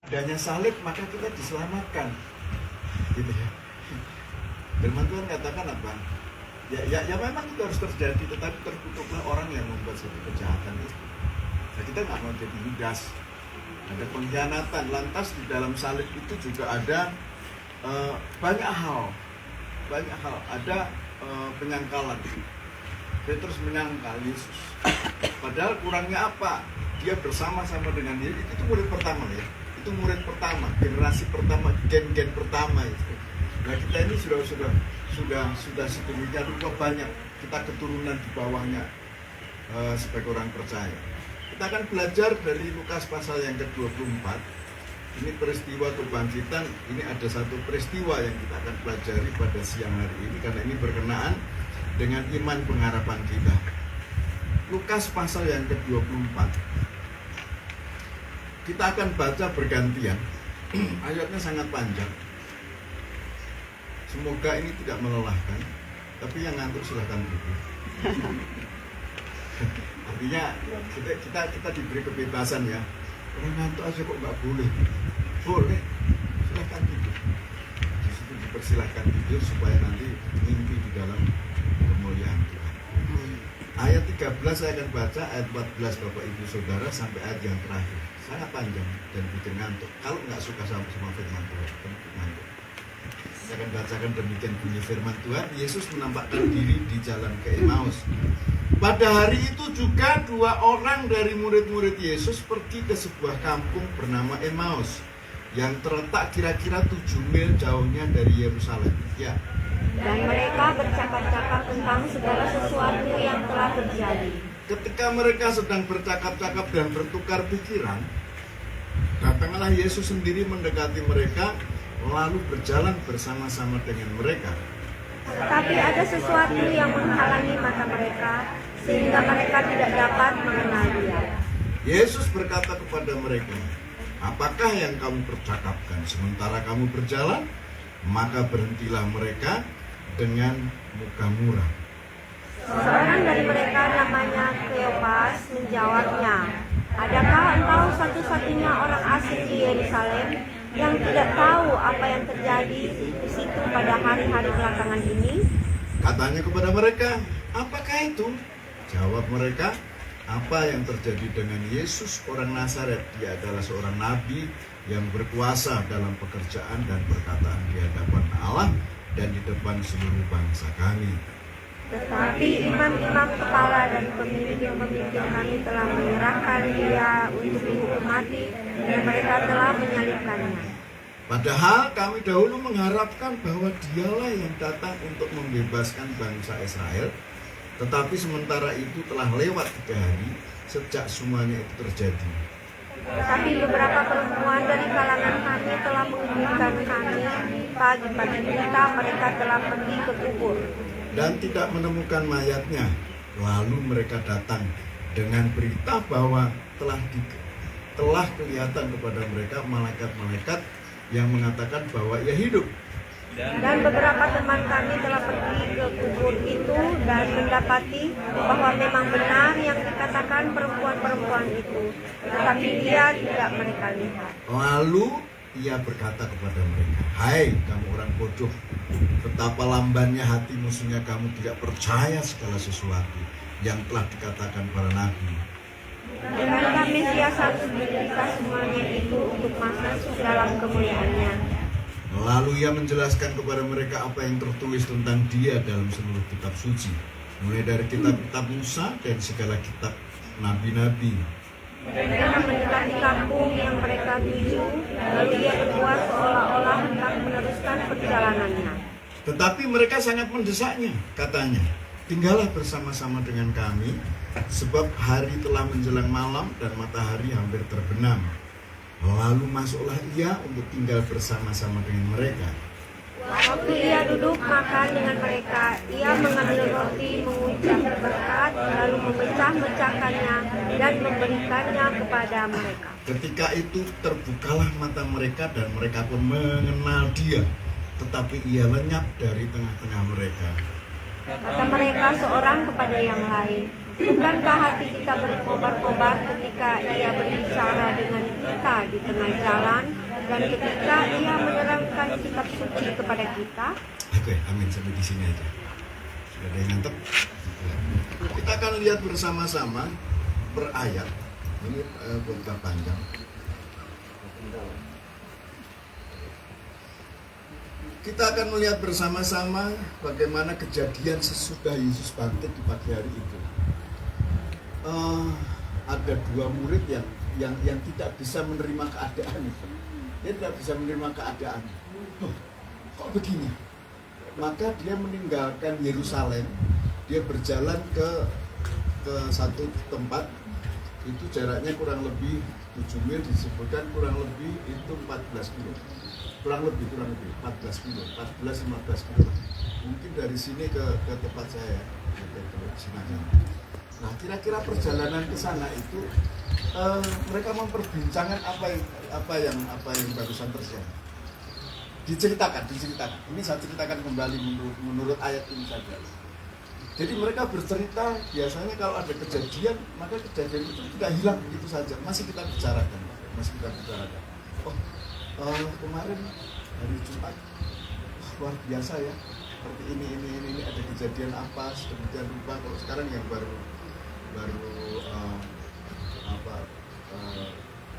adanya salib maka kita diselamatkan, gitu ya. Firman Tuhan katakan apa? Ya memang itu harus terjadi, tetapi terkutuklah orang yang membuat satu kejahatan itu. Nah, kita nggak mau jadi Yudas. Ada pengkhianatan. Lantas di dalam salib itu juga ada banyak hal. Ada penyangkalan. Petrus menyangkal Yesus. Padahal kurangnya apa? Dia bersama-sama dengan Yesus. Itu murid pertama ya. Itu murid pertama, generasi pertama, gen pertama itu. Nah, kita ini sudah sedemikian rupa banyak. Kita keturunan di bawahnya sebagai orang percaya. Kita akan belajar dari Lukas pasal yang ke-24. Ini peristiwa kebangkitan. Ini ada satu peristiwa yang kita akan pelajari pada siang hari ini, karena ini berkenaan dengan iman pengharapan kita. Lukas pasal yang ke-24. Kita akan baca bergantian. Ayatnya sangat panjang. Semoga ini tidak melelahkan, tapi yang ngantuk silahkan duduk. Artinya kita diberi kebebasan ya. Orang ngantuk aja kok nggak boleh? Boleh, silahkan tidur. Di situ dipersilahkan tidur supaya nanti mimpi di dalam kemuliaan Tuhan. Ayat 13 saya akan baca, ayat 14 Bapak Ibu Saudara sampai ayat yang terakhir. Sangat panjang dan bikin ngantuk. Kalau nggak suka sama firman Tuhan, ngantuk. Saya akan bacakan demikian bunyi firman Tuhan. Yesus menampakkan diri di jalan ke Emmaus. Pada hari itu juga 2 orang dari murid-murid Yesus pergi ke sebuah kampung bernama Emmaus yang terletak kira-kira 7 mil jauhnya dari Yerusalem. Ya. Dan mereka bercakap-cakap tentang segala sesuatu yang telah terjadi. Ketika mereka sedang bercakap-cakap dan bertukar pikiran, datanglah Yesus sendiri mendekati mereka, lalu berjalan bersama-sama dengan mereka. Tetapi ada sesuatu yang menghalangi mata mereka, sehingga mereka tidak dapat mengenal Dia. Yesus berkata kepada mereka, "Apakah yang kamu percakapkan sementara kamu berjalan?" Maka berhentilah mereka dengan muka murah. Seorang dari mereka namanya Kleopas menjawabnya, "Adakah engkau satu-satunya orang asing di Yerusalem yang tidak tahu apa yang terjadi di situ pada hari-hari belakangan ini?" Katanya kepada mereka, "Apakah itu?" Jawab mereka, "Apa yang terjadi dengan Yesus orang Nazaret? Dia adalah seorang nabi yang berkuasa dalam pekerjaan dan perkataan di hadapan Allah dan di depan seluruh bangsa kami. Tetapi imam-imam kepala dan pemimpin-pemimpin kami telah menyerahkan Dia untuk dihukum mati, dan mereka telah menyalibkannya. Padahal kami dahulu mengharapkan bahwa Dialah yang datang untuk membebaskan bangsa Israel. Tetapi sementara itu telah lewat 3 hari sejak semuanya itu terjadi. Tetapi beberapa perempuan dari kalangan kami telah menghubungkan kami. Pagi-pagi berita mereka telah pergi ke kubur dan tidak menemukan mayatnya. Lalu mereka datang dengan berita bahwa telah kelihatan kepada mereka malaikat-malaikat yang mengatakan bahwa ia hidup. Dan beberapa teman kami telah pergi ke kubur itu dan mendapati bahwa memang benar yang dikatakan perempuan-perempuan itu, tetapi Dia tidak mereka lihat. Lalu ia berkata kepada mereka, "Hai kamu orang bodoh, betapa lambannya hatimu sehingga kamu tidak percaya segala sesuatu yang telah dikatakan para nabi. Bukankah Mesias harus menderita semuanya itu untuk masuk dalam kemuliaannya?" Lalu ia menjelaskan kepada mereka apa yang tertulis tentang Dia dalam seluruh kitab suci, mulai dari kitab-kitab Musa dan segala kitab nabi-nabi. Mereka mendekati kampung yang mereka tuju, lalu Ia berbuat seolah-olah hendak meneruskan perjalanannya. Tetapi mereka sangat mendesaknya, katanya, "Tinggallah bersama-sama dengan kami, sebab hari telah menjelang malam dan matahari hampir terbenam." Lalu masuklah ia untuk tinggal bersama-sama dengan mereka. Waktu Ia duduk makan dengan mereka, Ia mengambil roti, mengucap berkat, lalu memecah-mecahkannya dan memberikannya kepada mereka. Ketika itu terbukalah mata mereka dan mereka pun mengenal Dia, tetapi Ia lenyap dari tengah-tengah mereka. Kata mereka seorang kepada yang lain, "Bukankah hati kita berkobar-kobar ketika Ia berbicara dengan kita di tengah jalan, dan ketika Ia menerangkan kitab suci kepada kita. Oke, amin. Sampai di sini aja. Sudah ada yang nangkep? Kita akan lihat bersama-sama per ayat. Ini khotbah panjang. Kita akan melihat bersama-sama bagaimana kejadian sesudah Yesus bangkit di pagi hari itu. Ada dua murid yang tidak bisa menerima keadaan itu. Dia tidak bisa menerima keadaan. Kok begini? Maka dia meninggalkan Yerusalem. Dia berjalan ke satu tempat. Itu jaraknya kurang lebih 7 mil, disebutkan kurang lebih itu 14 kilo. Kurang lebih 14 kilo, 14-15 kilo. Mungkin dari sini ke tempat saya, ke Sinajang. Nah, kira-kira perjalanan ke sana itu mereka memperbincangkan apa yang barusan terjadi. Diceritakan. Ini saya ceritakan kembali menurut ayat ini saja. Jadi mereka bercerita, biasanya kalau ada kejadian, maka kejadian itu tidak hilang begitu saja. Masih kita bicarakan. Kemarin hari Jumat, luar biasa ya. Seperti ini ada kejadian apa, sedemikian rupa. Kalau sekarang yang baru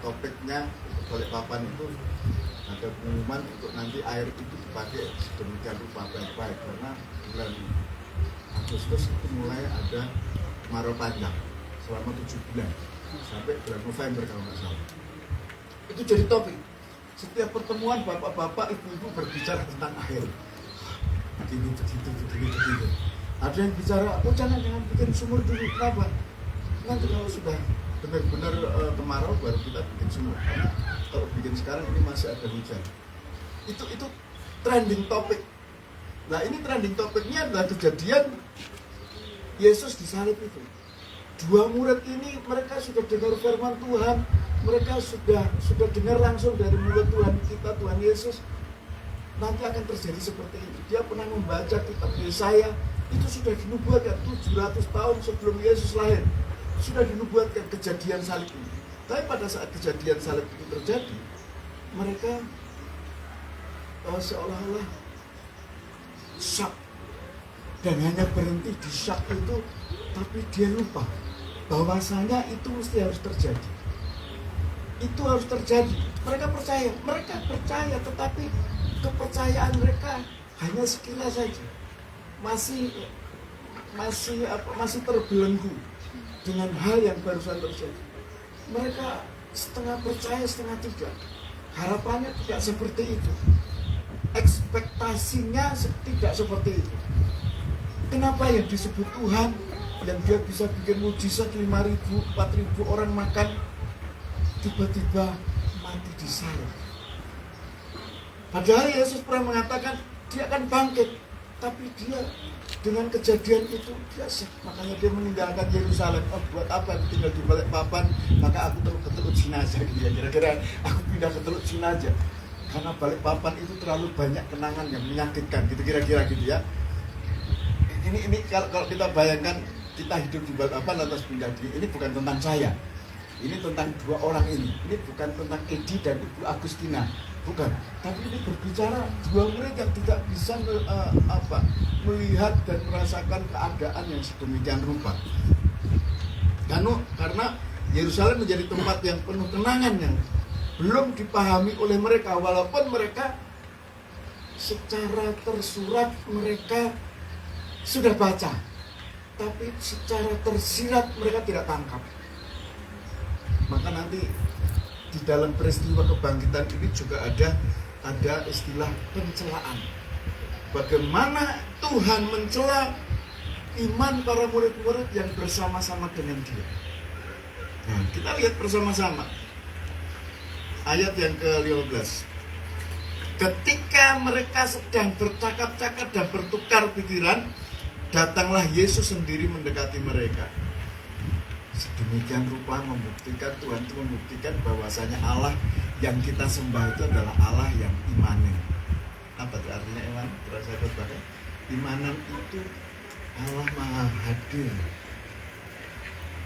topiknya untuk Balikpapan itu ada pengumuman untuk nanti air itu dipakai sedemikian rupa baik-baik, karena bulan Agustus itu mulai ada kemarau panjang selama 7 bulan sampai bulan November kalau nggak salah. Itu jadi topik. Setiap pertemuan bapak-bapak, ibu-ibu berbicara tentang air. Begitu. Ada yang bicara, jangan bikin sumur dulu. Kenapa? Nanti kalau sudah benar-benar kemarau baru kita bikin sumur. Karena kalau bikin sekarang ini masih ada hujan. Itu trending topik. Nah, ini trending topiknya adalah kejadian Yesus disalib itu. Dua murid ini mereka sudah dengar firman Tuhan, mereka sudah dengar langsung dari mulut Tuhan kita, Tuhan Yesus. Nanti akan terjadi seperti ini. Dia pernah membaca kitab Yesaya, itu sudah dinubuatkan 700 tahun sebelum Yesus lahir. Sudah dinubuatkan kejadian salib ini. Tapi pada saat kejadian salib itu terjadi, mereka seolah-olah shock, dan hanya berhenti di shock itu, tapi dia lupa bahwasanya itu mesti harus terjadi. Itu harus terjadi. Mereka percaya, tetapi kepercayaan mereka hanya sekilas saja, masih terbelenggu dengan hal yang barusan terjadi. Mereka setengah percaya, setengah tidak. Harapannya tidak seperti itu. Ekspektasinya tidak seperti itu. Kenapa yang disebut Tuhan, yang dia bisa bikin mujizat 5.000, 4.000 orang makan, tiba-tiba mati disalib? Padahal Yesus pernah mengatakan dia akan bangkit, tapi dia dengan kejadian itu biasa. Makanya dia meninggalkan Yerusalem. Buat apa aku tinggal di Balikpapan? Maka aku ke Teluk Cinaja. Kira-kira aku pindah ke Teluk Cinaja karena Balikpapan itu terlalu banyak kenangan yang menyakitkan, gitu kira-kira gitu ya. Ini kalau kita bayangkan kita hidup di Balikpapan lantas pindah ini bukan tentang saya. Ini tentang dua orang ini. Ini bukan tentang Edi dan Ibu Agustina, bukan. Tapi ini berbicara dua murid yang tidak bisa melihat dan merasakan keadaan yang sedemikian rupa. Karena Yerusalem menjadi tempat yang penuh kenangan yang belum dipahami oleh mereka, walaupun mereka secara tersurat mereka sudah baca, tapi secara tersirat mereka tidak tangkap. Maka nanti di dalam peristiwa kebangkitan ini juga ada istilah pencelaan. Bagaimana Tuhan mencela iman para murid-murid yang bersama-sama dengan Dia. Nah, kita lihat bersama-sama ayat yang ke-15. Ketika mereka sedang bercakap-cakap dan bertukar pikiran, datanglah Yesus sendiri mendekati mereka. Sedemikian rupa Tuhan itu membuktikan bahwasanya Allah yang kita sembah itu adalah Allah yang imanen. Apa itu artinya iman? Terasa bahkan imanen itu Allah Maha Hadir.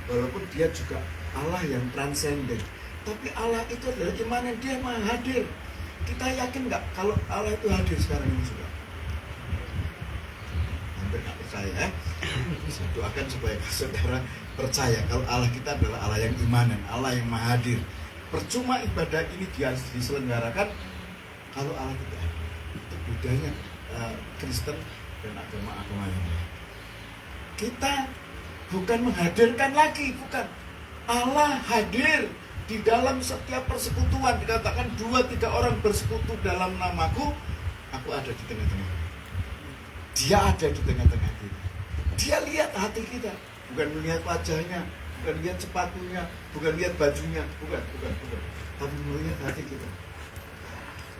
Walaupun Dia juga Allah yang transenden, Tapi Allah itu adalah imanen, dia maha hadir. Kita yakin nggak kalau Allah itu hadir sekarang ini sudah? Hampir nggak percaya ya? Saya doakan supaya saudara percaya kalau Allah kita adalah Allah yang imanen, Allah yang maha hadir. Percuma ibadah ini dia diselenggarakan kalau Allah tidak hadir. Itu bedanya Kristen dan agama-agama yang lain. Kita bukan menghadirkan lagi, bukan. Allah hadir di dalam setiap persekutuan. Dikatakan 2-3 orang bersekutu dalam namaku, aku ada di tengah-tengah. Dia ada di tengah-tengah kita. Dia lihat hati kita, bukan melihat wajahnya, bukan lihat sepatunya, bukan lihat bajunya, bukan. Tapi melihat hati kita.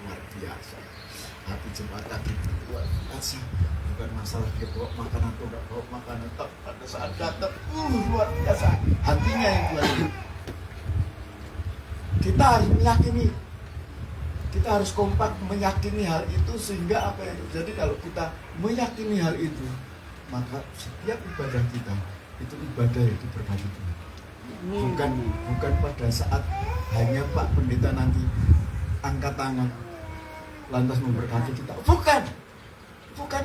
Luar biasa. Hati jemaat tadi luar biasa. Bukan masalah dia bawa makanan atau enggak bawa makanan, tapi pada saat datang, luar biasa. Hatinya yang luar biasa. Kita harus meyakini, kita harus kompak meyakini hal itu, sehingga apa yang terjadi kalau kita meyakini hal itu, maka setiap ibadah kita itu ibadah yang diberkati Tuhan. Bukan pada saat hanya Pak Pendeta nanti angkat tangan lantas memberkati kita, bukan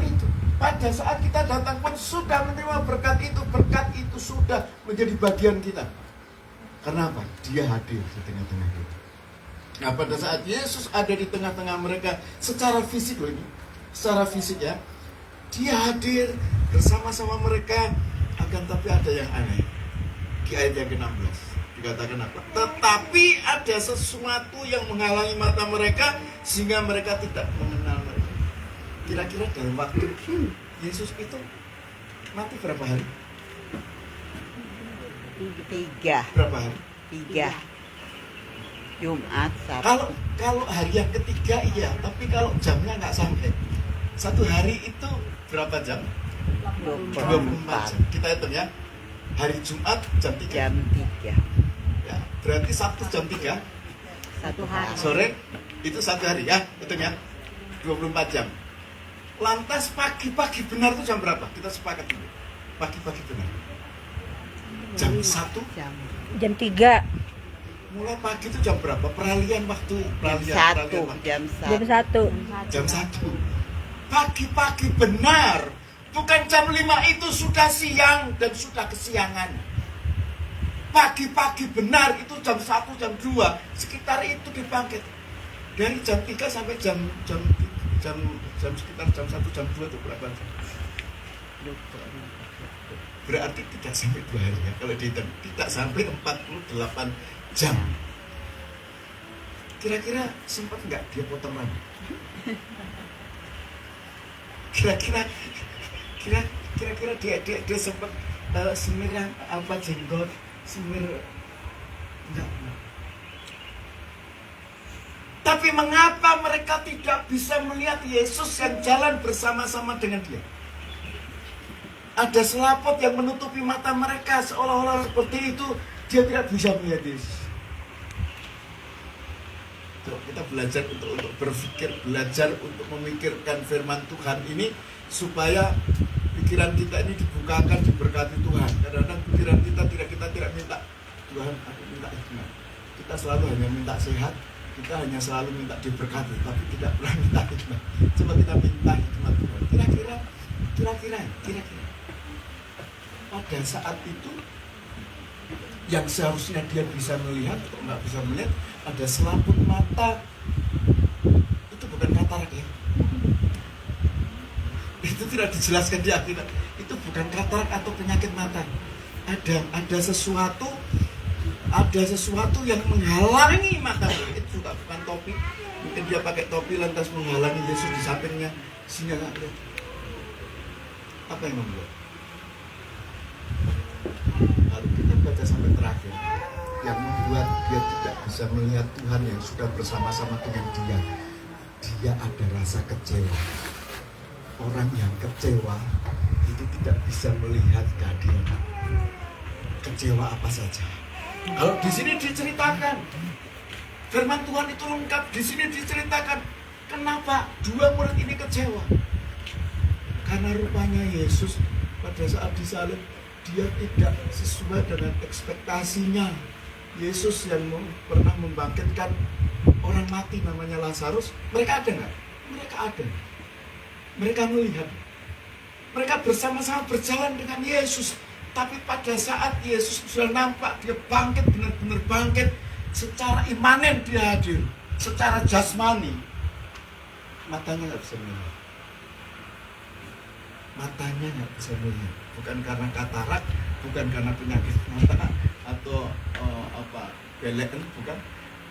itu. Pada saat kita datang pun sudah menerima berkat itu sudah menjadi bagian kita. Kenapa? Dia hadir di tengah-tengah kita. Nah, pada saat Yesus ada di tengah-tengah mereka secara fisik loh ini, secara fisik ya, dia hadir bersama-sama mereka. Akan tapi ada yang aneh di ayat yang ke-16 dikatakan apa? Tetapi ada sesuatu yang menghalangi mata mereka sehingga mereka tidak mengenal mereka. Kira-kira dalam waktu Yesus itu mati berapa hari? 3. Berapa hari? 3. Jumat, Sabtu. Kalau hari yang ketiga iya, tapi kalau jamnya nggak sampai. Satu hari itu berapa jam? 24 jam. Kita hitung ya. Hari Jumat jam 3. Jam 3. Ya, berarti Sabtu jam 3. 1 hari. Sore itu satu hari ya, hitung ya. 24 jam. Lantas pagi-pagi benar itu jam berapa? Kita sepakat dulu. Pagi-pagi benar. Jam 1. Jam 3. Mulai pagi itu jam berapa? Peralihan waktu. Jam 1. Jam 1. Pagi-pagi benar. Bukan jam 5 itu sudah siang dan sudah kesiangan. Pagi-pagi benar itu jam 1, jam 2. Sekitar itu dibangkit. Dari jam 3 sampai jam sekitar jam 1, jam 2 itu berapa jam? Berarti tidak sampai 2 hari ya. Kalau dihitung tidak sampai 48 jam. Kira-kira sempat nggak dia potong rambut? Kira-kira dia sempat semir apa jenggot, semir enggak. Tapi mengapa mereka tidak bisa melihat Yesus yang jalan bersama-sama dengan dia? Ada selaput yang menutupi mata mereka, seolah-olah seperti itu dia tidak bisa melihat Yesus. Kita belajar untuk berpikir, belajar untuk memikirkan firman Tuhan ini supaya pikiran kita ini dibukakan, diberkati Tuhan. Kadang-kadang pikiran kita tidak minta Tuhan, aku minta hikmat. Kita selalu hanya minta sehat, kita hanya selalu minta diberkati, tapi tidak pernah minta hikmat. Coba kita minta hikmat Tuhan. Kira-kira pada saat itu yang seharusnya dia bisa melihat atau nggak bisa melihat, ada selaput mata. Itu bukan katarak ya. Itu tidak dijelaskan di Alkitab. Itu bukan katarak atau penyakit mata. Ada sesuatu yang menghalangi mata. Itu juga bukan topi. Mungkin dia pakai topi lantas menghalangi Yesus di sampingnya sehingga nggak lihat. Apa yang membuat? Lalu kita baca sampai terakhir. Yang membuat dia tidak bisa melihat Tuhan yang sudah bersama-sama dengan dia. Dia ada rasa kecewa. Orang yang kecewa itu tidak bisa melihat kehadiran. Kecewa apa saja. Kalau di sini diceritakan, firman Tuhan itu lengkap. Di sini diceritakan kenapa 2 murid ini kecewa. Karena rupanya Yesus pada saat disalib dia tidak sesuai dengan ekspektasinya. Yesus yang pernah membangkitkan orang mati namanya Lazarus, mereka ada nggak? Mereka ada. Mereka melihat. Mereka bersama-sama berjalan dengan Yesus. Tapi pada saat Yesus sudah nampak, dia bangkit, benar-benar bangkit, secara imanen dia hadir, secara jasmani, matanya nggak bisa melihat. Matanya nggak bisa melihat. Bukan karena katarak, bukan karena penyakit mata atau belekan, bukan.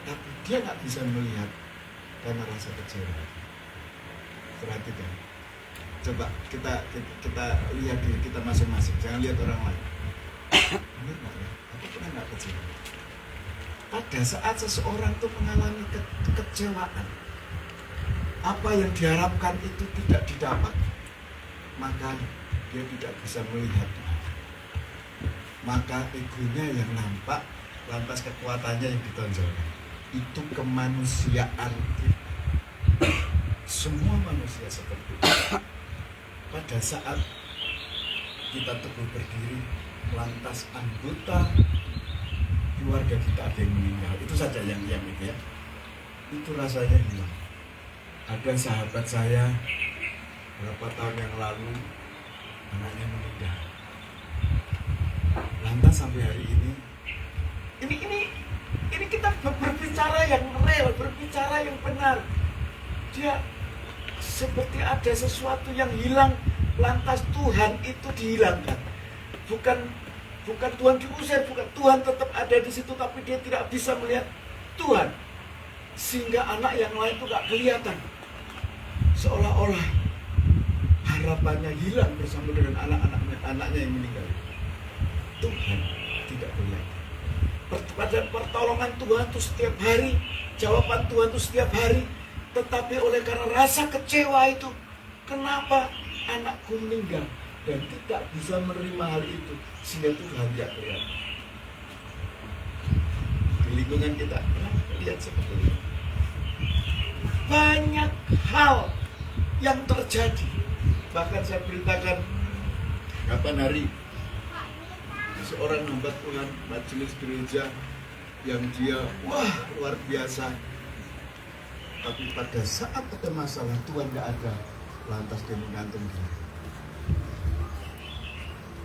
Tapi dia nggak bisa melihat karena rasa kecewa. Perhatikan. Coba kita lihat diri kita masing-masing, jangan lihat orang lain. Benar nggak ya? Aku pernah nggak kecewa? Pada saat seseorang itu mengalami kekecewaan, apa yang diharapkan itu tidak didapat, maka dia tidak bisa melihat. Maka egonya yang nampak, lantas kekuatannya yang ditonjolkan. Itu kemanusiaan kita. Semua manusia seperti itu. Pada saat kita teguh berdiri, lantas anggota keluarga kita ada yang meninggal, itu saja yang itu ya, itu rasanya hilang. Ada sahabat saya berapa tahun yang lalu anaknya meninggal, lantas sampai hari ini kita berbicara yang real, berbicara yang benar. Dia seperti ada sesuatu yang hilang, lantas Tuhan itu dihilangkan. Bukan Tuhan diusir, bukan, Tuhan tetap ada di situ, tapi dia tidak bisa melihat Tuhan, sehingga anak yang lain itu gak kelihatan. Seolah-olah harapannya hilang bersama dengan anaknya yang meninggal. Tuhan tidak kelihatan. Pertolongan Tuhan itu setiap hari, jawaban Tuhan itu setiap hari. Tetapi oleh karena rasa kecewa itu, kenapa anakku meninggal, dan tidak bisa menerima hal itu, sehingga Tuhan tidak kelihatan. Di lingkungan kita, lihat seperti itu. Banyak hal yang terjadi. Bahkan saya beritakan kapan hari seorang hamba Tuhan majelis gereja yang dia luar biasa, tapi pada saat ada masalah Tuhan gak ada, lantas dia menggantung diri.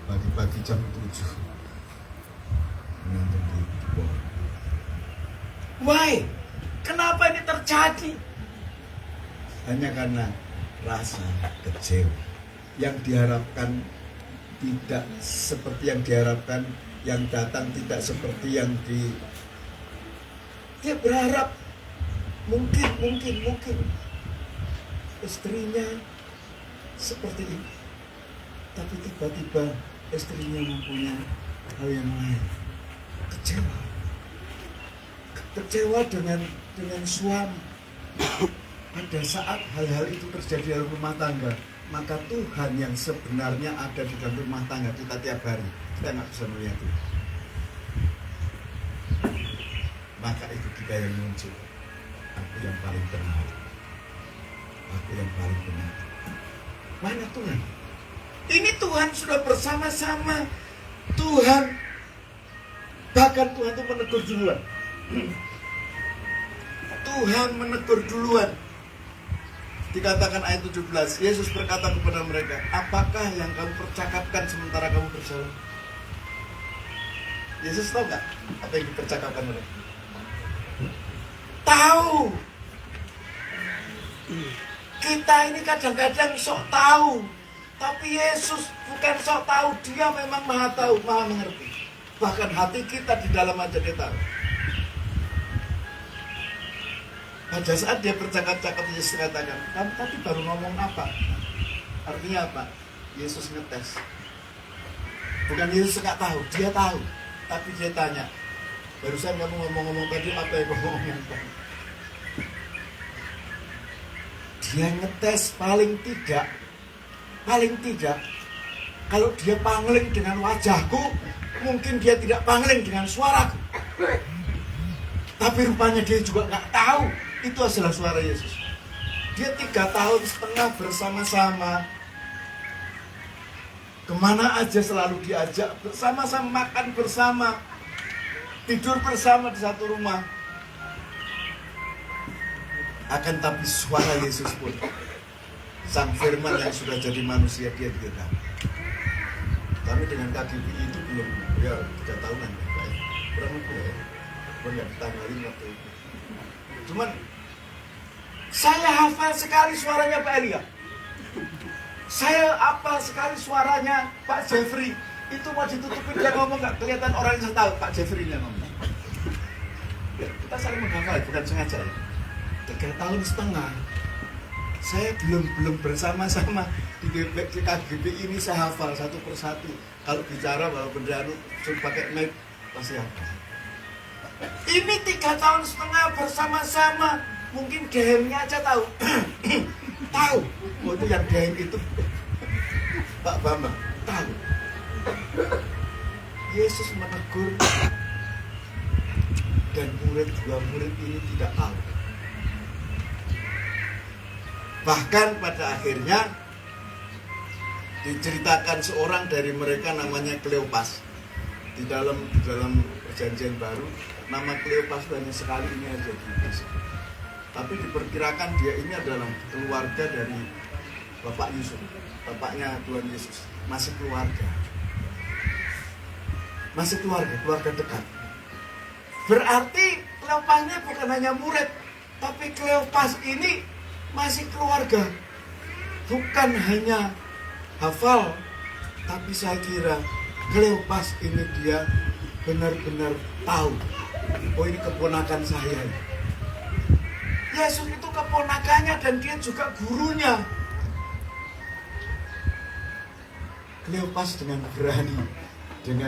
Pagi-pagi jam 7 menggantung diri di pohon. Why? Kenapa ini terjadi? Hanya karena rasa kecewa. Yang diharapkan tidak seperti yang diharapkan, yang datang tidak seperti yang dia berharap mungkin istrinya seperti ini, tapi tiba-tiba istrinya mempunyai hal yang lain. Kecewa dengan suami. Pada saat hal-hal itu terjadi dalam rumah tangga, maka Tuhan yang sebenarnya ada di dalam rumah tangga kita tiap hari, kita nggak bisa melihat itu. Maka itu kita yang muncul. Aku yang paling benar. Aku yang paling benar. Mana Tuhan? Ini Tuhan sudah bersama-sama. Tuhan, bahkan Tuhan itu menegur duluan. Tuhan menegur duluan. Dikatakan ayat 17, Yesus berkata kepada mereka, apakah yang kamu percakapkan sementara kamu berjalan? Yesus tahu gak apa yang dipercakapkan mereka? Tahu. Kita ini kadang-kadang sok tahu, tapi Yesus bukan sok tahu, dia memang maha tahu, maha mengerti. Bahkan hati kita di dalam aja dia tahu. Pada saat dia bercakap-cakap, Yesus katakan, kamu tadi baru ngomong apa? Artinya apa? Yesus ngetes. Bukan Yesus nggak tahu, dia tahu. Tapi dia tanya, barusan kamu ngomong-ngomong tadi apa yang kamu ngomongkan? Dia ngetes paling tidak, kalau dia pangling dengan wajahku, mungkin dia tidak pangling dengan suaraku. Tapi rupanya dia juga nggak tahu itu adalah suara Yesus. Dia 3,5 tahun bersama-sama, kemana aja selalu diajak, bersama-sama makan bersama. tidur bersama di satu rumah. Akan tapi suara Yesus pun, Sang Firman yang sudah jadi manusia, dia tidak tahu. Kami dengan KGBI itu belum, ya 3 tahunan ya Pak ya. Kurang lebih ya. Nggak ditanggalin waktu itu. Cuman saya hafal sekali suaranya Pak Elia. Saya hafal sekali suaranya Pak Jeffrey. Itu mau ditutupin dia ngomong nggak kelihatan orang yang tahu Pak Jeffrey-nya ngomong. Ya, kita saling menghafal, bukan sengaja ya. 3,5 tahun saya belum bersama-sama di KGB ini. Saya hafal satu persatu. Kalau bicara walaupun dia suruh pakai mic pasti hafal. Ini 3,5 tahun bersama-sama. Mungkin DM-nya aja tahu. Tahu. Oh, itu yang DM itu Pak Bambang. Tahu. Yesus menegur dan dua murid ini tidak tahu. Bahkan pada akhirnya diceritakan seorang dari mereka namanya Kleopas. Di dalam perjanjian baru nama Kleopas hanya sekali ini aja di. Tapi diperkirakan dia ini adalah keluarga dari Bapak Yusuf, bapaknya Tuhan Yesus. Masih keluarga dekat. Berarti Kleopas ini bukan hanya murid, tapi Kleopas ini masih keluarga. Bukan hanya hafal, tapi saya kira Kleopas ini dia benar-benar tahu, oh ini keponakan saya. Yesus itu keponakannya dan dia juga gurunya. Kleopas dengan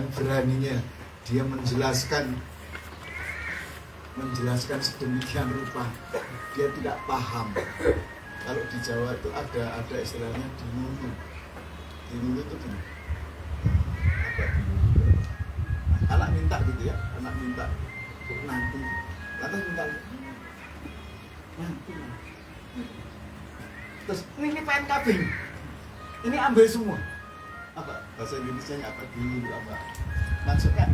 beraninya dia menjelaskan sedemikian rupa. Dia tidak paham. Kalau di Jawa itu ada istilahnya dilulu. Dilulu itu gini. Apa dilulu? Anak minta gitu ya, anak minta nanti. Lantas minta nanti. Terus ini PNKB. Ini ambil semua. Apa? Bahasa Indonesianya apa? Dilulu apa? Maksudnya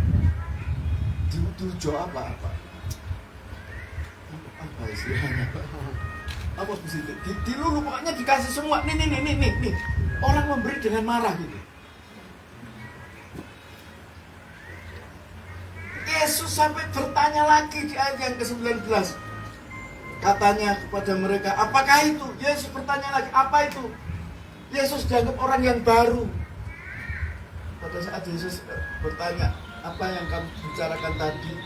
diujo apa? Apa istilahnya? Apa spesifik? Dilulu pokoknya dikasih semua. Nih. Orang memberi dengan marah gitu. Yesus sampai bertanya lagi di ayat yang ke-19. Katanya kepada mereka, apakah itu? Yesus bertanya lagi, apa itu? Yesus dianggap orang yang baru. Pada saat Yesus bertanya, apa yang kamu bicarakan tadi?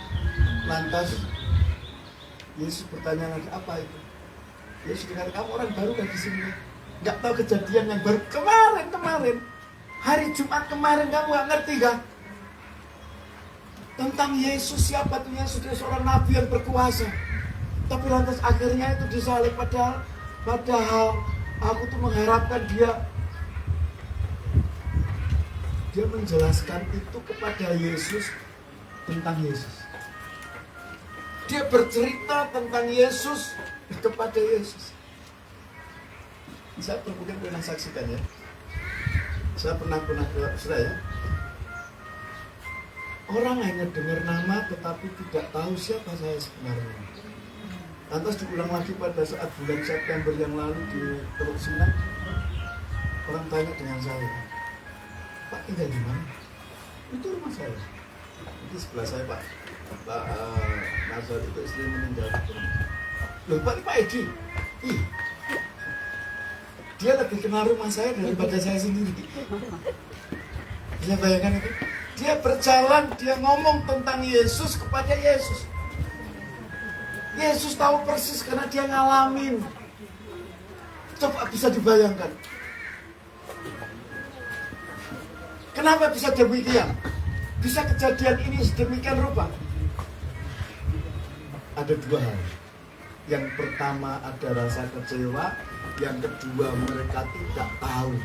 Lantas Yesus bertanya lagi, apa itu? Yesus dengar, kamu orang baru kan di sini? Nggak tahu kejadian yang baru kemarin. Hari Jumat kemarin kamu nggak ngerti kan? Tentang Yesus, siapa tuh Yesus? Dia seorang nabi yang berkuasa. Tapi lantas akhirnya itu disalib, padahal aku tuh mengharapkan dia menjelaskan itu kepada Yesus, tentang Yesus. Dia bercerita tentang Yesus kepada Yesus. Saya pernah saksikan ya. Saya pernah ke Australia. Orang hanya dengar nama tetapi tidak tahu siapa saya sebenarnya. Lantas diulang lagi pada saat bulan September yang lalu di Teluk Sinai. Orang tanya dengan saya, Pak tinggal di mana? Itu rumah saya. Itu sebelah saya Pak Nazar itu istri meninggal. Loh Pak, ini Pak Edi. Ih, dia lebih kenal rumah saya daripada saya sendiri. Bisa bayangkan itu? Dia berjalan, dia ngomong tentang Yesus kepada Yesus. Yesus tahu persis karena dia ngalamin. Coba bisa dibayangkan. Kenapa bisa demikian? Bisa kejadian ini sedemikian rupa? Ada 2 hal. Yang pertama ada rasa kecewa, yang kedua mereka tidak tahu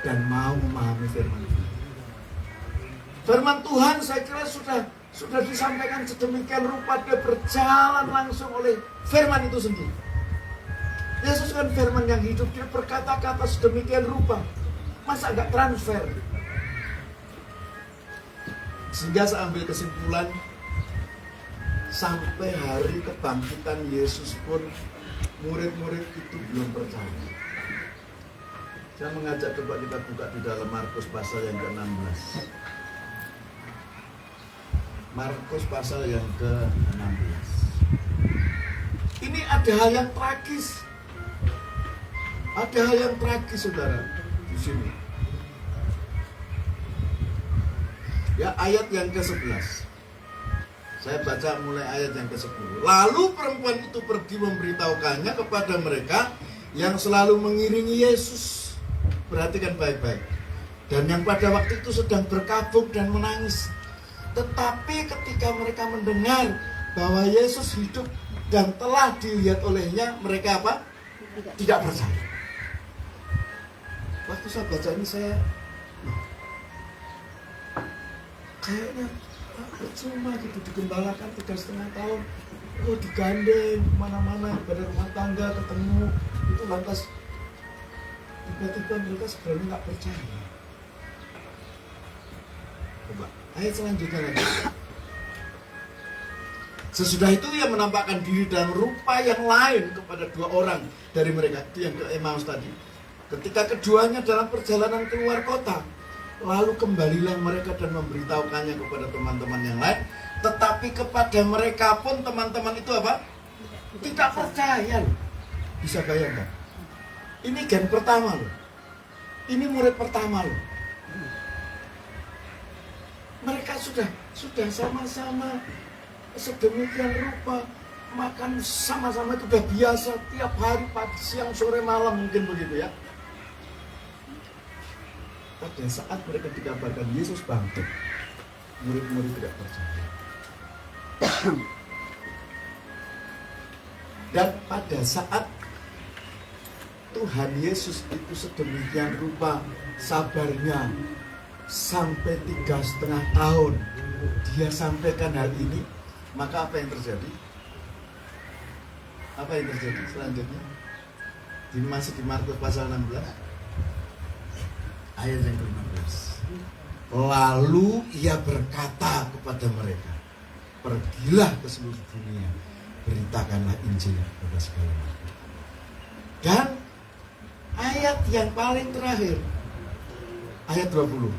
dan mau memahami firman Tuhan. Firman Tuhan saya kira sudah disampaikan sedemikian rupa, dia berjalan langsung oleh firman itu sendiri. Yesus kan firman yang hidup, dia berkata-kata sedemikian rupa. Masa enggak transfer? Sehingga saya ambil kesimpulan sampai hari kebangkitan Yesus pun murid-murid itu belum percaya. Saya mengajak coba kita buka di dalam Markus pasal yang ke-16. Markus pasal yang ke-16. Ini ada hal yang tragis. Ada hal yang tragis, saudara, di sini. Ya, ayat yang ke-11. Saya baca mulai ayat yang ke-10. Lalu perempuan itu pergi memberitahukannya kepada mereka yang selalu mengiringi Yesus. Perhatikan baik-baik. Dan yang pada waktu itu sedang berkabung dan menangis. Tetapi ketika mereka mendengar bahwa Yesus hidup dan telah dilihat olehnya, mereka apa? Tidak percaya. Waktu saya baca ini saya kayaknya percuma gitu, digembalakan 3,5 tahun, digandeng mana-mana pada rumah tangga ketemu itu, lantas tiba-tiba mereka sebenarnya nggak percaya. Coba ayat selanjutnya lagi. Sesudah itu ia menampakkan diri dalam rupa yang lain kepada 2 orang dari mereka, itu yang ke Emmaus tadi. Ketika keduanya dalam perjalanan keluar kota, lalu kembalilah mereka dan memberitahukannya kepada teman-teman yang lain. Tetapi kepada mereka pun teman-teman itu apa? Tidak percaya. Bisa bayangkan? Ini gen pertama loh. Ini murid pertama loh. Mereka sudah sama-sama sedemikian rupa, makan sama-sama itu udah biasa, tiap hari pagi, siang, sore, malam, mungkin begitu ya. Pada saat mereka dikabarkan Yesus bangkit, murid-murid tidak percaya. Dan pada saat Tuhan Yesus itu sedemikian rupa sabarnya sampai 3,5 tahun dia sampaikan hal ini, maka apa yang terjadi? Apa yang terjadi selanjutnya? Masih di Markus pasal 16 ayat yang ke-15. Lalu ia berkata kepada mereka, pergilah ke seluruh dunia, beritakanlah Injil kepada segala makhluk. Dan ayat yang paling terakhir, ayat 20,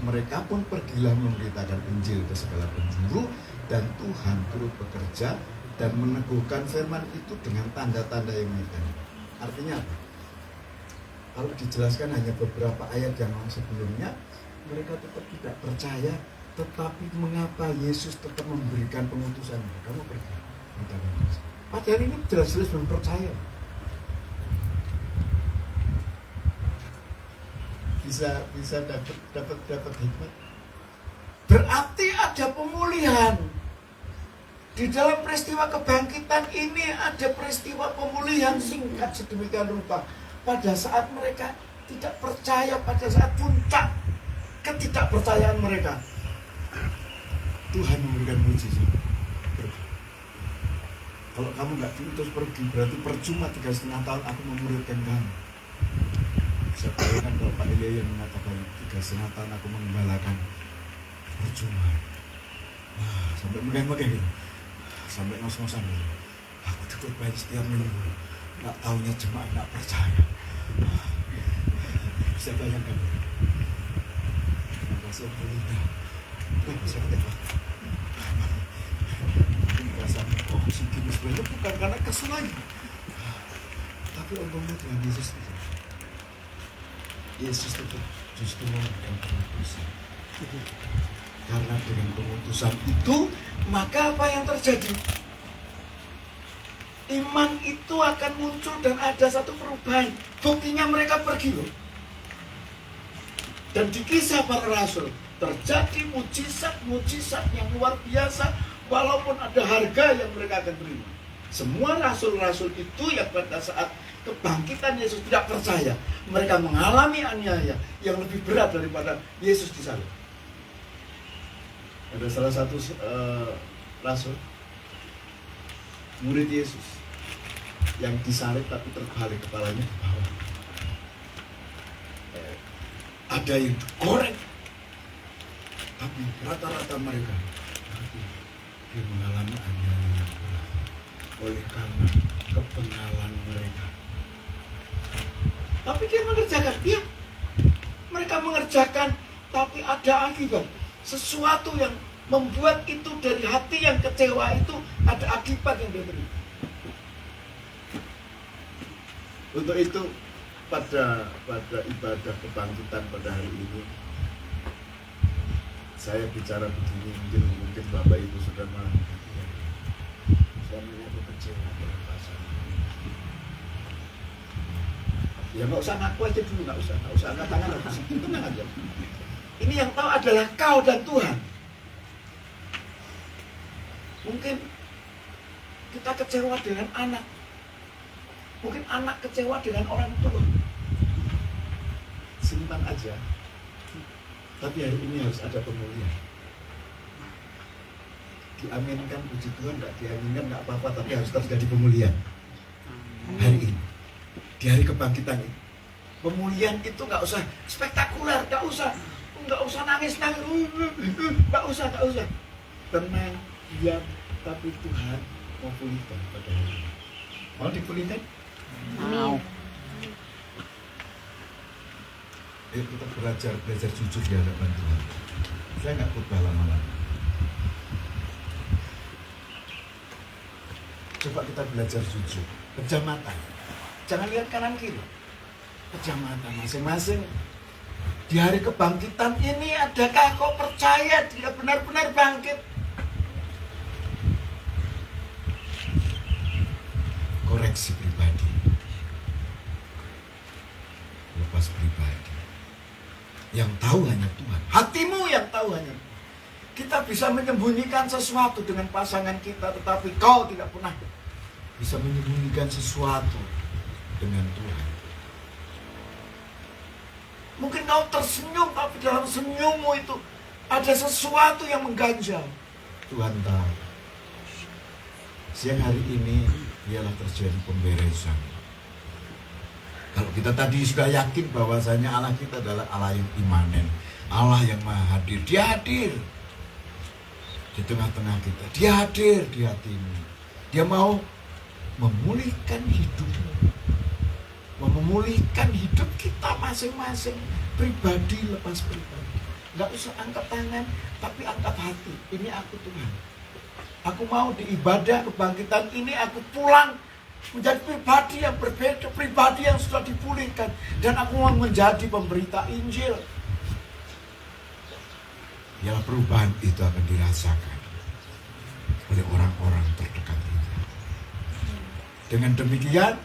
mereka pun pergilah memberitakan Injil ke segala penjuru, dan Tuhan turut bekerja dan meneguhkan firman itu dengan tanda-tanda yang nyata. Artinya apa? Kalau dijelaskan hanya beberapa ayat yang sebelumnya, mereka tetap tidak percaya. Tetapi mengapa Yesus tetap memberikan pengutusan? Kamu pergi. Padahal ini jelas-jelas belum percaya. Bisa dapat hikmat. Berarti ada pemulihan. Di dalam peristiwa kebangkitan ini ada peristiwa pemulihan singkat sedemikian rupa. Pada saat mereka tidak percaya, pada saat puncak ketidakpercayaan mereka, Tuhan memberikan mujizat. Kalau kamu nggak diutus pergi, berarti percuma 3,5 tahun aku memuridkan kamu. Saya bayangkan kalau Pak Elia yang mengatakan 3,5 tahun aku mengembalakan, percuma. Sampai megah-megah gitu, sampai ngos-ngosan gitu. Aku dikorban setiap minggu, nggak taunya jemaat nggak percaya. Bisa bayangkan. Terima kasih Pelita. Bisa tebak. Mungkin perasaan segini sebenarnya bukan karena kesel lagi, tapi untungnya Tuhan Yesus itu. Yesus itu justru memberikan pengutusan. Karena dengan pengutusan itu, maka apa yang terjadi? Iman itu akan muncul dan ada satu perubahan. Buktinya mereka pergi loh. Dan di Kisah Para Rasul terjadi mujizat-mujizat yang luar biasa, walaupun ada harga yang mereka akan terima. Semua rasul-rasul itu yang pada saat kebangkitan Yesus tidak percaya, mereka mengalami aniaya yang lebih berat daripada Yesus disalib. Ada salah satu rasul, murid Yesus, yang disalib tapi terbalik kepalanya ke bawah. Ada yang digoreng, tapi rata-rata mereka dia mengalami aniaya oleh karena kebenaran mereka. Tapi dia mengerjakan, mereka mengerjakan, tapi ada akibat. Sesuatu yang membuat itu dari hati yang kecewa itu ada akibat yang dia beri. Untuk itu pada ibadah kebangkitan pada hari ini saya bicara begini, mungkin Bapak Ibu sudah mengerti. Suaminya itu kecewa dengan pasangan. Ya nggak usah ngaku aja dulu, nggak usah angkat tangan harus itu, tenang aja. Ini yang tahu adalah kau dan Tuhan. Mungkin kita kecewa dengan anak, mungkin anak kecewa dengan orang tua. Simpan aja. Tapi hari ini harus ada pemulihan. Diaminkan, puji Tuhan, tidak diaminkan nggak apa-apa, tapi harus terjadi pemulihan hari ini, di hari kebangkitan ini. Pemulihan itu nggak usah spektakuler, nggak usah nangis, nggak usah. Tenang, diam, tapi Tuhan mau pulihkan pada hari ini. Mau dipulihkan? Mau. Ayo kita belajar jujur di hadapan Tuhan. Saya nggak khotbah lama-lama. Coba kita belajar jujur, pejam mata. Jangan lihat kanan kiri. Pejam mata masing-masing. Di hari kebangkitan ini, adakah kau percaya dia benar-benar bangkit? Koreksi pribadi. Lepas pribadi. Yang tahu hanya Tuhan. Hatimu yang tahu hanya Tuhan. Kita bisa menyembunyikan sesuatu dengan pasangan kita, tetapi kau tidak pernah bisa menyembunyikan sesuatu dengan Tuhan. Mungkin kau tersenyum, tapi dalam senyummu itu ada sesuatu yang mengganjal. Tuhan tahu. Siang hari ini ialah terjadi pemberesan. Kalau kita tadi sudah yakin bahwasanya Allah kita adalah Allah yang imanen, Allah yang maha hadir. Dia hadir di tengah-tengah kita. Dia hadir di hatimu. Dia mau memulihkan hidupmu, mau memulihkan hidup kita masing-masing, pribadi lepas pribadi. Gak usah angkat tangan, tapi angkat hati. Ini aku Tuhan. Aku mau di ibadah kebangkitan ini aku pulang menjadi pribadi yang berbeda, pribadi yang sudah dipulihkan, dan aku mau menjadi pemberita Injil. Ya, perubahan itu akan dirasakan oleh orang-orang terdekat kita. Dengan demikian,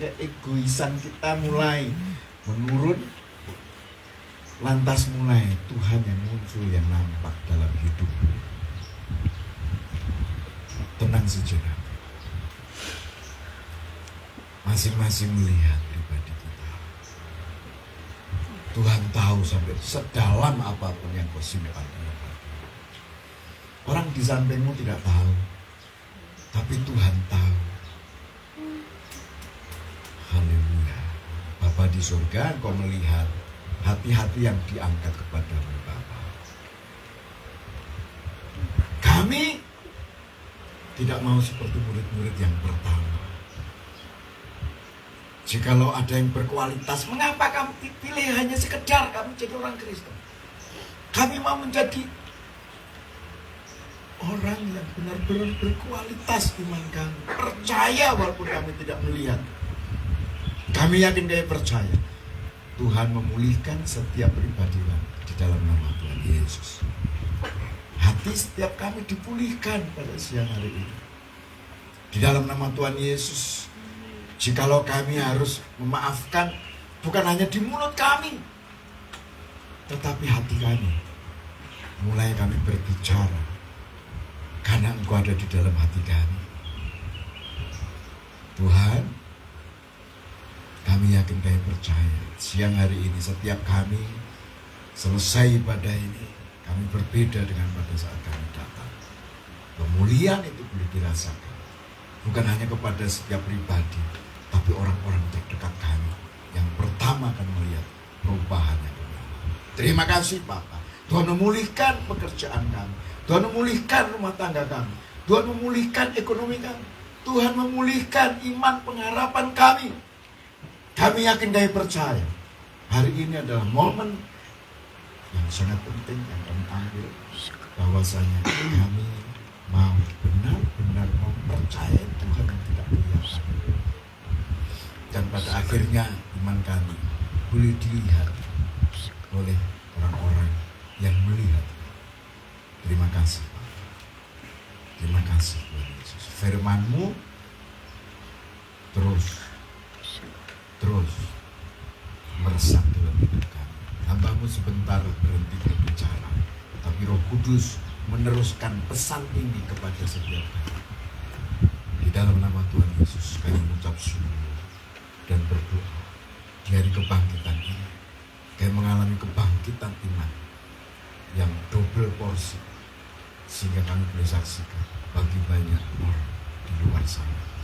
keegoisan kita mulai menurun, lantas mulai Tuhan yang muncul, yang nampak dalam hidupmu. Tenang sejenak. Masing-masing melihat pribadi kita. Tuhan tahu sampai sedalam apapun yang kau simpan. Orang di sampingmu tidak tahu, tapi Tuhan tahu. Haleluya. Bapa di surga, kau melihat hati-hati yang diangkat kepadamu, Bapa. Kami tidak mau seperti murid-murid yang pertama. Jikalau ada yang berkualitas, mengapa kami pilih hanya sekedar kami jadi orang Kristen? Kami mau menjadi orang yang benar-benar berkualitas iman kami. Percaya walaupun kami tidak melihat. Kami yakin kami percaya. Tuhan memulihkan setiap pribadi di dalam nama Tuhan Yesus. Hati setiap kami dipulihkan pada siang hari ini. Di dalam nama Tuhan Yesus. Jikalau kami harus memaafkan, bukan hanya di mulut kami, tetapi hati kami. Mulai kami berbicara, karena Engkau ada di dalam hati kami. Tuhan, kami yakin, kami percaya. Siang hari ini setiap kami selesai ibadah ini, kami berbeda dengan pada saat kami datang. Pemulihan itu boleh dirasakan. Bukan hanya kepada setiap pribadi, tapi orang-orang terdekat kami yang pertama akan melihat perubahan yang benar. Terima kasih Bapak. Tuhan memulihkan pekerjaan kami. Tuhan memulihkan rumah tangga kami. Tuhan memulihkan ekonomi kami. Tuhan memulihkan iman pengharapan kami. Kami yakin, kami percaya. Hari ini adalah momen yang sangat penting yang kami ambil. Bahwasanya kami mau benar-benar mempercayai Tuhan yang tidak kelihatan. Dan pada akhirnya iman kami boleh dilihat oleh orang-orang yang melihat. Terima kasih, Pak. Terima kasih, Tuhan Yesus. Firman-Mu terus meresap dalam hidup kami. Hamba-Mu sebentar berhenti berbicara, tapi Roh Kudus meneruskan pesan ini kepada setiap kami. Di dalam nama Tuhan Yesus kami mengucap syukur dan berdoa. Di hari kebangkitan ini kami mengalami kebangkitan iman yang double porsi, sehingga kami boleh saksikan bagi banyak orang di luar sana